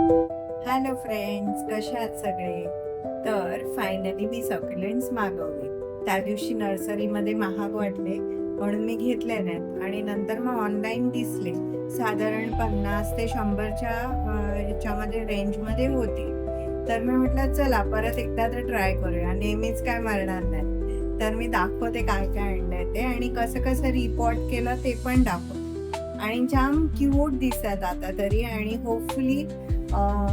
Hello friends, कशा आहात सगळे? तर फायनली मी सक्युलेंट्स मागवले. त्या दिवशी नर्सरीमध्ये महाग वाटले म्हणून मी घेतले नाहीत आणि नंतर मग ऑनलाईन दिसले. साधारण 50 ते 100च्या ह्याच्यामध्ये रेंजमध्ये होती. तर मी म्हटलं चला परत एकदा तर ट्राय करूया, नेहमीच काय मरणार नाही. तर मी दाखवते काय काय आणलंय ते आणि कसं कसं रिपोर्ट केलं ते पण दाखवते. आणि जाम क्यूट दिसतात आता तरी आणि होपफुली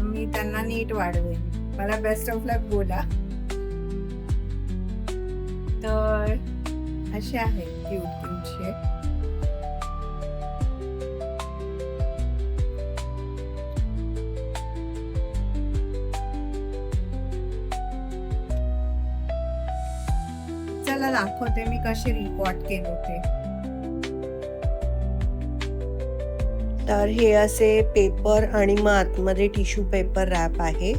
मी त्यांना नीट वाढवेन. मला बेस्ट ऑफ लक बोला. तर असे आहेत क्यूट क्यूटशे. चला दाखवते मी कसे रिपोर्ट केले ते. तर हे असे पेपर आणि मग आतमध्ये टिश्यू पेपर रॅप आहे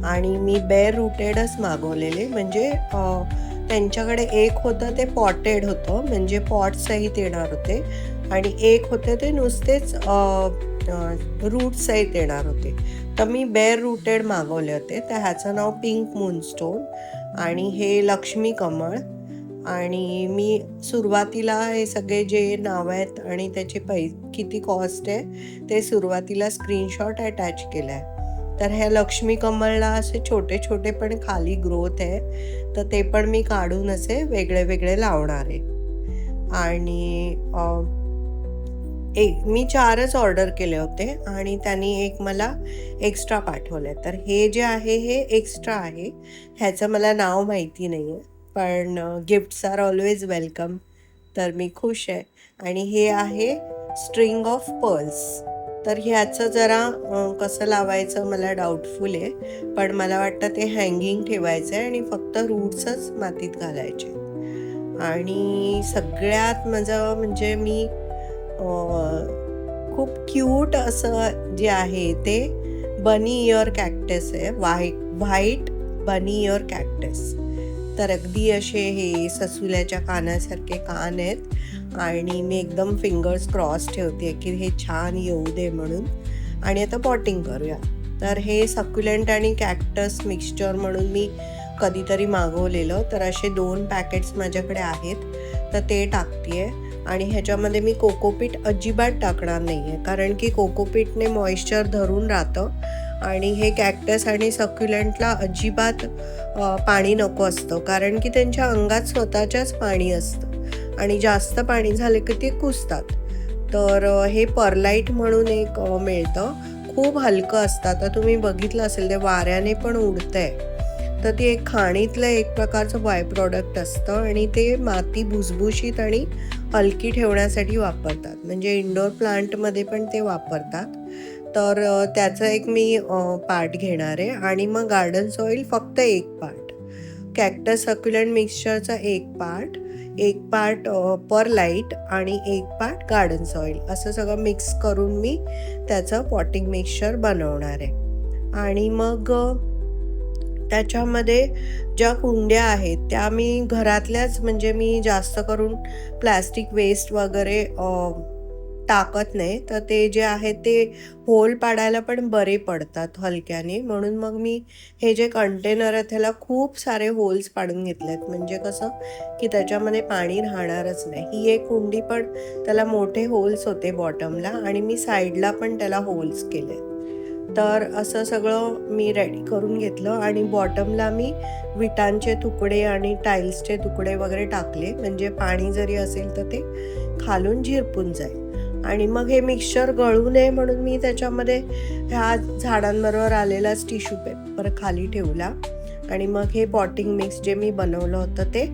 आणि मी बेअर रूटेडच मागवलेले. म्हणजे त्यांच्याकडे एक होतं ते पॉटेड होतं, म्हणजे पॉट्ससहित येणार होते, आणि एक होते ते नुसतेच रूट सहित येणार होते. तर मी बेअर रूटेड मागवले होते. तर ह्याचं नाव पिंक मूनस्टोन आणि हे लक्ष्मी कमळ. आणि मी सुरुवातीला हे सगळे जे नाव आहेत आणि त्याचे किती कॉस्ट आहे ते सुरुवातीला स्क्रीनशॉट अटॅच केलं आहे. तर ह्या लक्ष्मी कमळला असे छोटे छोटे पण खाली ग्रोथ आहे, तर ते पण मी काढून असे वेगळे वेगळे लावणार आहे. आणि मी 4च ऑर्डर केले होते आणि त्यांनी एक मला एक्स्ट्रा पाठवलं. तर हे जे आहे हे एक्स्ट्रा आहे, ह्याचं मला नाव माहिती नाही आहे, पण गिफ्ट्स आर ऑलवेज वेलकम. तर मी खुश आहे. आणि हे आहे स्ट्रिंग ऑफ पर्ल्स. तर ह्याचं जरा कसं लावायचं मला डाऊटफुल आहे, पण मला वाटतं ते हँगिंग ठेवायचं आहे आणि फक्त रूट्सच मातीत घालायचे. आणि सगळ्यात माझं म्हणजे मी खूप क्यूट असं जे आहे ते बनी इयर कॅक्टस आहे, व्हाईट बनी इयर कॅक्टस. तर अगदी असे हे ससुल्याच्या कानासारखे कान आहेत आणि मी एकदम फिंगर्स क्रॉस ठेवते की हे छान येऊ दे म्हणून. आणि आता पॉटिंग करूया. तर हे सक्युलेंट आणि कॅक्टस मिक्सचर म्हणून मी कधीतरी मागवलेलं, तर असे 2 पॅकेट्स माझ्याकडे आहेत, तर ते टाकते. आणि ह्याच्यामध्ये मी कोकोपीट अजिबात टाकणार नाही आहे, कारण की कोकोपीटने मॉइश्चर धरून राहतं आणि हे कॅक्टस आणि सक्युलेंटला अजिबात पाणी नको असतं, कारण की त्यांच्या अंगात स्वतःच्याच पाणी असतं आणि जास्त पाणी झाले की ते कुसतात. तर हे परलाईट म्हणून एक मिळतं, खूप हलकं असतं. आता तुम्ही बघितलं असेल ते वाऱ्याने पण उडतंय. तर ते एक खाणीतलं एक प्रकारचं बाय प्रॉडक्ट असतं आणि ते माती भुसभुशीत आणि हलकी ठेवण्यासाठी वापरतात, म्हणजे इंडोर प्लांटमध्ये पण ते वापरतात. तर त्याचं एक मी पार्ट घेणार आहे आणि मग गार्डन सॉईल फक्त एक पार्ट, कॅक्टस सक्युलेंट मिक्सचरचा एक पार्ट परलाईट आणि एक पार्ट गार्डन सॉईल, असं सगळं मिक्स करून मी त्याचं पॉटिंग मिक्सचर बनवणार आहे. आणि मग त्याच्यामध्ये ज्या कुंड्या आहेत त्या मी घरातल्याच, म्हणजे मी जास्त करून प्लॅस्टिक वेस्ट वगैरे टाकत नाही. तर ते जे आहे ते होल पाडायला पण बरे पडतात हलक्याने, म्हणून मग मी हे जे कंटेनर आहे त्याला खूप सारे होल्स पाडून घेतलेत, म्हणजे कसं की त्याच्यामध्ये पाणी राहणारच नाही. ही एक कुंडी पण त्याला मोठे होल्स होते बॉटमला आणि मी साईडला पण त्याला होल्स केले. तर असं सगळं मी रेडी करून घेतलं आणि बॉटमला मी विटांचे तुकडे आणि टाईल्सचे तुकडे वगैरे टाकले, म्हणजे पाणी जरी असेल तर ते खालून झिरपून जाईल. आणि मग हे मिक्सचर गळू नये म्हणून मी त्याच्यामध्ये ह्या झाडांबरोबर आलेलाच टिश्यू पेपर खाली ठेवला आणि मग हे पॉटिंग मिक्स जे मी बनवलं होतं ते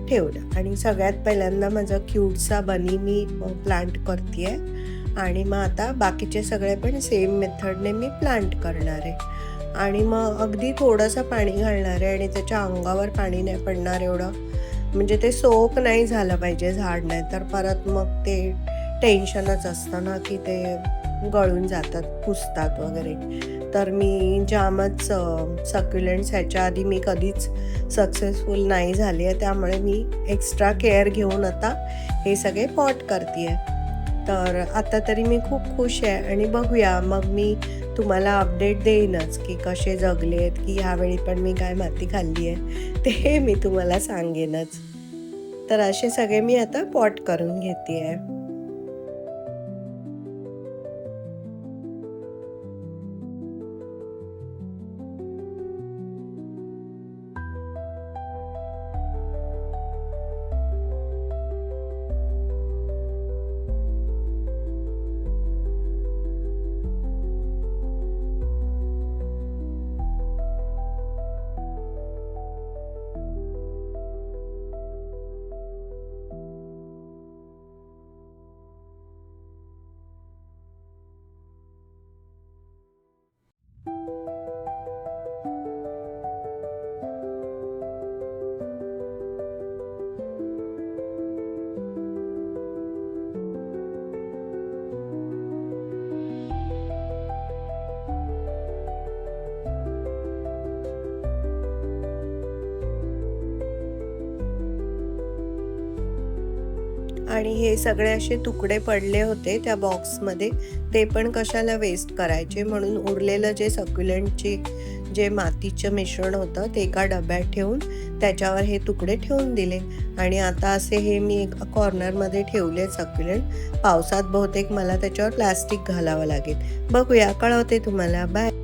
ठेवलं. आणि सगळ्यात पहिल्यांदा माझा क्यूटचा बनी मी प्लांट करते आहे आणि मग आता बाकीचे सगळे पण सेम मेथडने मी प्लांट करणार आहे. आणि मग अगदी थोडंसं पाणी घालणार आहे आणि त्याच्या अंगावर पाणी नाही पडणार एवढं, म्हणजे ते सोक नाही झालं पाहिजे झाड, नाही तर परत मग ते टेन्शनच असतं ना की ते गळून जातात, पुसतात वगैरे. तर मी जामच सक्युलेंट्स ह्याच्या आधी मी कधीच सक्सेसफुल नाही झाली आहे, त्यामुळे मी एक्स्ट्रा केअर घेऊन आता हे सगळे पॉट करते आहे. तर आता तरी मी खूप खुश आहे आणि बघूया मग मी तुम्हाला अपडेट देईनच की कसे जगलेत, की ह्यावेळी पण मी काय माती खाल्ली आहे ते मी तुम्हाला सांगेनच. तर असे सगळे मी आता पॉट करून घेते आहे. आणि हे सगळे असे तुकडे पडले होते त्या बॉक्समध्ये, ते पण कशाला वेस्ट करायचे, म्हणून उरलेलं जे सक्युलेंटचे जे मातीचं मिश्रण होतं ते एका डब्यात ठेवून त्याच्यावर हे तुकडे ठेवून दिले. आणि आता असे हे मी एक कॉर्नरमध्ये ठेवले सक्युलेंट. पावसात बहुतेक मला त्याच्यावर प्लास्टिक घालावं लागेल. बघूया, कळवते तुम्हाला. बाय.